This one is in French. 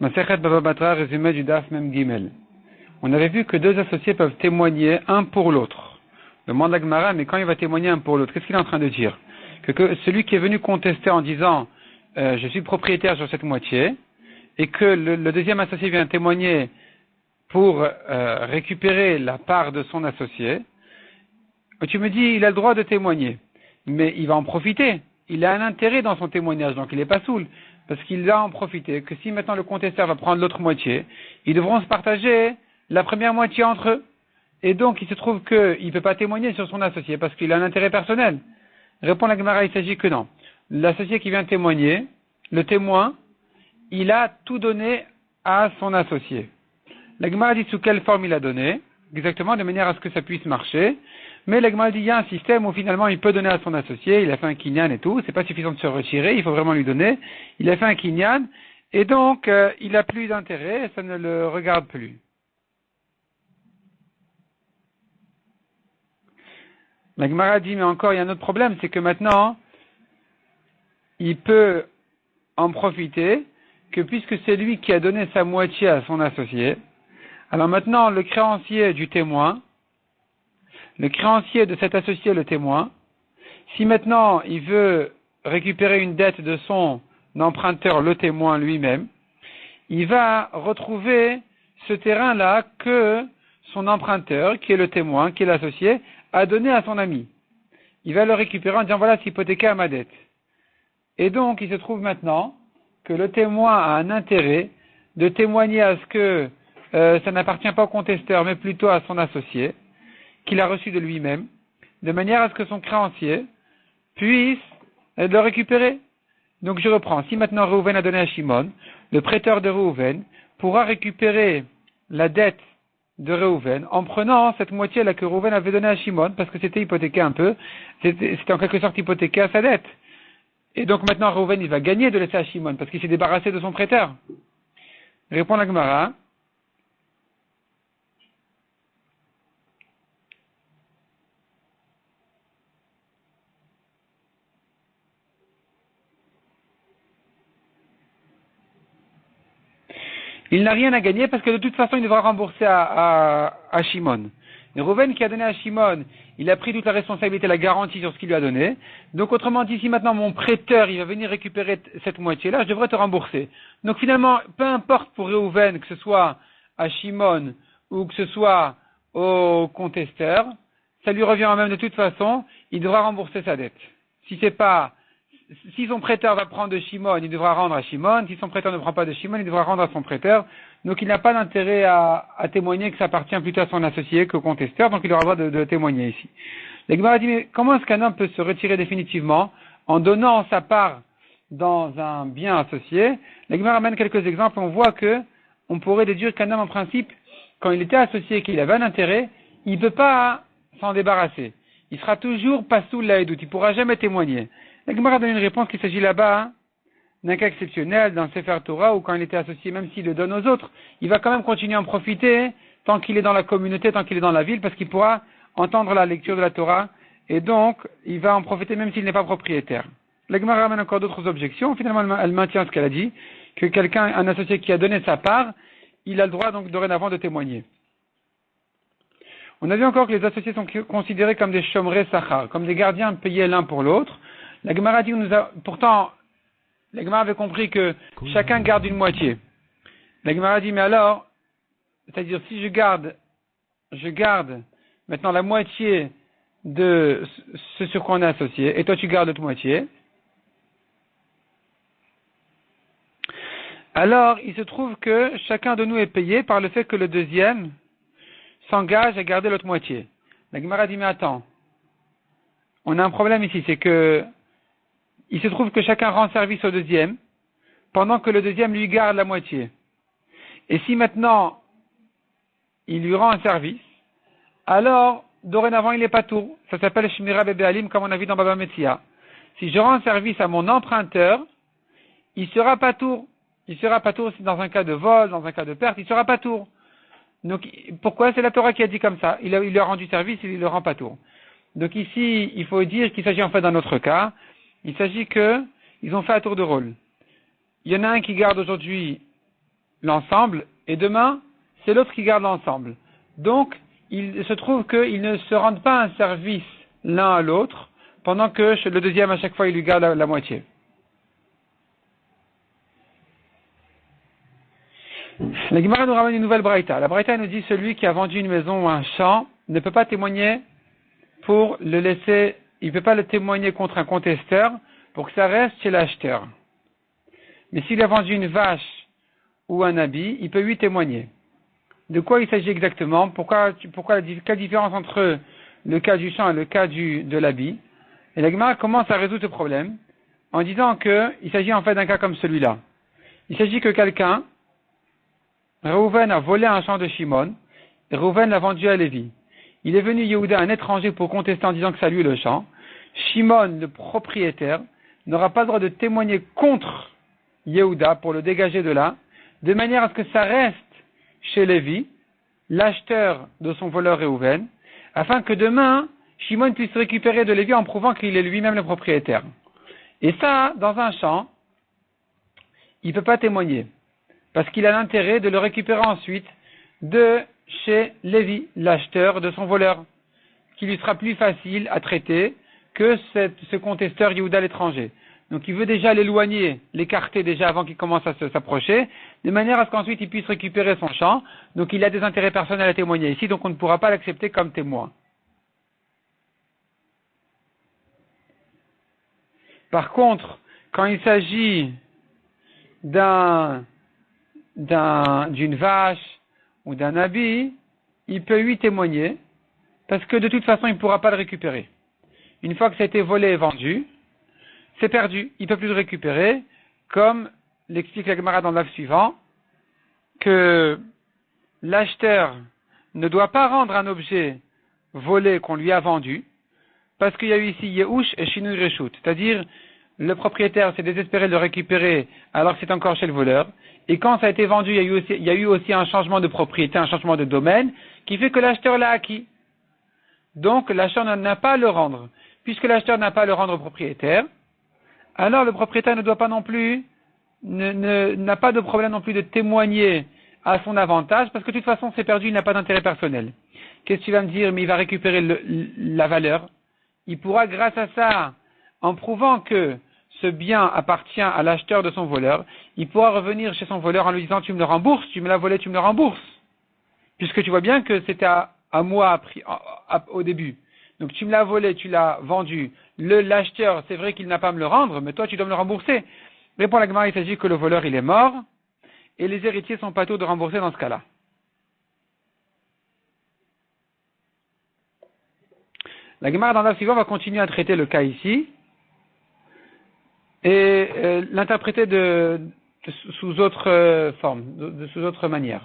Masechet Baba Batra, résumé du Daf Mem Gimel. On avait vu que deux associés peuvent témoigner un pour l'autre. Demande la Gemara, mais quand il va témoigner un pour l'autre, qu'est-ce qu'il est en train de dire? Que celui qui est venu contester en disant je suis propriétaire sur cette moitié, et que le deuxième associé vient témoigner pour récupérer la part de son associé, tu me dis il a le droit de témoigner, mais il va en profiter. Il a un intérêt dans son témoignage, donc il n'est pas saoul, parce qu'il va en profiter, que si maintenant le contesteur va prendre l'autre moitié, ils devront se partager la première moitié entre eux. Et donc il se trouve qu'il ne peut pas témoigner sur son associé, parce qu'il a un intérêt personnel. Répond la Gemara, il s'agit que non. L'associé qui vient témoigner, le témoin, il a tout donné à son associé. La Gemara dit sous quelle forme il a donné, exactement, de manière à ce que ça puisse marcher. Mais la Gemara dit il y a un système où finalement il peut donner à son associé, il a fait un kinyan et tout, c'est pas suffisant de se retirer, il faut vraiment lui donner. Il a fait un kinyan, et donc il a plus d'intérêt, ça ne le regarde plus. La Gemara dit mais encore il y a un autre problème, c'est que maintenant il peut en profiter que puisque c'est lui qui a donné sa moitié à son associé, alors maintenant le créancier du témoin, le créancier de cet associé, le témoin, si maintenant il veut récupérer une dette de son emprunteur, le témoin lui-même, il va retrouver ce terrain-là que son emprunteur, qui est le témoin, qui est l'associé, a donné à son ami. Il va le récupérer en disant voilà, c'est hypothéqué à ma dette. Et donc il se trouve maintenant que le témoin a un intérêt de témoigner à ce que ça n'appartient pas au contesteur, mais plutôt à son associé, qu'il a reçu de lui-même, de manière à ce que son créancier puisse le récupérer. Donc je reprends. Si maintenant Reuven a donné à Shimon, le prêteur de Reuven pourra récupérer la dette de Reuven en prenant cette moitié-là que Reuven avait donnée à Shimon, parce que c'était hypothéqué un peu, c'était en quelque sorte hypothéqué à sa dette. Et donc maintenant Reuven il va gagner de laisser à Shimon, parce qu'il s'est débarrassé de son prêteur. Répond la Gemara. Il n'a rien à gagner parce que de toute façon, il devra rembourser à Shimon. Et Reuven qui a donné à Shimon, il a pris toute la responsabilité, la garantie sur ce qu'il lui a donné. Donc autrement dit, si maintenant mon prêteur, il va venir récupérer cette moitié-là, je devrais te rembourser. Donc finalement, peu importe pour Reuven, que ce soit à Shimon ou que ce soit au contesteur, ça lui revient en même de toute façon, il devra rembourser sa dette. Si son prêteur va prendre de Shimon, il devra rendre à Shimon. Si son prêteur ne prend pas de Shimon, il devra rendre à son prêteur. Donc il n'a pas d'intérêt à témoigner que ça appartient plutôt à son associé qu'au contesteur, donc il aura le droit de témoigner ici. La Gemara dit, mais comment est-ce qu'un homme peut se retirer définitivement en donnant sa part dans un bien associé? La Gemara amène quelques exemples. On voit que on pourrait déduire qu'un homme, en principe, quand il était associé et qu'il avait un intérêt, il ne peut pas s'en débarrasser. Il sera toujours pas sous l'aïdout, il ne pourra jamais témoigner. La Gemara donne une réponse qu'il s'agit là-bas d'un cas exceptionnel dans le Sefer Torah où quand il était associé, même s'il le donne aux autres, il va quand même continuer à en profiter tant qu'il est dans la communauté, tant qu'il est dans la ville, parce qu'il pourra entendre la lecture de la Torah et donc il va en profiter même s'il n'est pas propriétaire. La Gemara ramène encore d'autres objections. Finalement, elle maintient ce qu'elle a dit, que un associé qui a donné sa part, il a le droit donc dorénavant de témoigner. On a vu encore que les associés sont considérés comme des shomrei sachar, comme des gardiens payés l'un pour l'autre. La Gemara dit, pourtant, la Gemara avait compris que chacun garde une moitié. La Gemara dit, mais alors, c'est-à-dire si je garde maintenant la moitié de ce sur quoi on est associé, et toi tu gardes l'autre moitié, alors il se trouve que chacun de nous est payé par le fait que le deuxième s'engage à garder l'autre moitié. La Gemara dit, mais attends, on a un problème ici, c'est que il se trouve que chacun rend service au deuxième, pendant que le deuxième lui garde la moitié. Et si maintenant, il lui rend un service, alors, dorénavant, il est patour. Ça s'appelle Shmira Bebealim, comme on a vu dans Baba Metzia. Si je rends un service à mon emprunteur, il sera patour. Il sera patour dans un cas de vol, dans un cas de perte, il sera patour. Donc, pourquoi? C'est la Torah qui a dit comme ça. Il lui a rendu service, il le rend patour. Donc ici, il faut dire qu'il s'agit en fait d'un autre cas. Il s'agit qu'ils ont fait un tour de rôle. Il y en a un qui garde aujourd'hui l'ensemble, et demain, c'est l'autre qui garde l'ensemble. Donc, il se trouve qu'ils ne se rendent pas un service l'un à l'autre, pendant que le deuxième, à chaque fois, il lui garde la moitié. La Gemara nous ramène une nouvelle braïta. La braïta nous dit celui qui a vendu une maison ou un champ ne peut pas témoigner pour le laisser, il ne peut pas le témoigner contre un contesteur pour que ça reste chez l'acheteur. Mais s'il a vendu une vache ou un habit, il peut lui témoigner. De quoi il s'agit exactement? Quelle différence entre le cas du champ et le cas de l'habit? Et la Gemara commence à résoudre ce problème en disant qu'il s'agit en fait d'un cas comme celui-là. Il s'agit que quelqu'un, Reuven a volé un champ de Shimon, et Reuven l'a vendu à Lévi. Il est venu Yehuda, un étranger, pour contester en disant que ça lui est le champ. Shimon, le propriétaire, n'aura pas le droit de témoigner contre Yehuda pour le dégager de là, de manière à ce que ça reste chez Lévi, l'acheteur de son voleur Reuven, afin que demain, Shimon puisse récupérer de Lévi en prouvant qu'il est lui-même le propriétaire. Et ça, dans un champ, il ne peut pas témoigner, parce qu'il a l'intérêt de le récupérer ensuite de chez Lévi, l'acheteur de son voleur, qui lui sera plus facile à traiter que ce contesteur Yehuda l'étranger. Donc il veut déjà l'éloigner, l'écarter déjà avant qu'il commence à s'approcher, de manière à ce qu'ensuite il puisse récupérer son champ. Donc il a des intérêts personnels à témoigner ici, donc on ne pourra pas l'accepter comme témoin. Par contre, quand il s'agit d'une vache ou d'un habit, il peut lui témoigner, parce que de toute façon, il ne pourra pas le récupérer. Une fois que ça a été volé et vendu, c'est perdu, il ne peut plus le récupérer, comme l'explique la Gemara dans le livre suivant, que l'acheteur ne doit pas rendre un objet volé qu'on lui a vendu, parce qu'il y a eu ici Yehush et Shinui Reshut, c'est-à-dire le propriétaire s'est désespéré de le récupérer alors que c'est encore chez le voleur, et quand ça a été vendu, il y a eu aussi un changement de propriété, un changement de domaine, qui fait que l'acheteur l'a acquis. Donc l'acheteur n'a pas à le rendre. Puisque l'acheteur n'a pas à le rendre au propriétaire, alors le propriétaire ne doit pas non plus, n'a pas de problème non plus de témoigner à son avantage, parce que de toute façon c'est perdu, il n'a pas d'intérêt personnel. Qu'est-ce que tu vas me dire? Mais il va récupérer la valeur. Il pourra, grâce à ça, en prouvant que ce bien appartient à l'acheteur de son voleur, il pourra revenir chez son voleur en lui disant tu me le rembourses, tu me l'as volé, tu me le rembourses. Puisque tu vois bien que c'était à moi au début. Donc tu me l'as volé, tu l'as vendu. L'acheteur, c'est vrai qu'il n'a pas à me le rendre, mais toi tu dois me le rembourser. Répond la Gemara, il s'agit que le voleur il est mort, et les héritiers sont pas tôt de rembourser dans ce cas-là. La Gemara dans le suivant va continuer à traiter le cas ici, et l'interpréter sous autre forme, sous autre manière.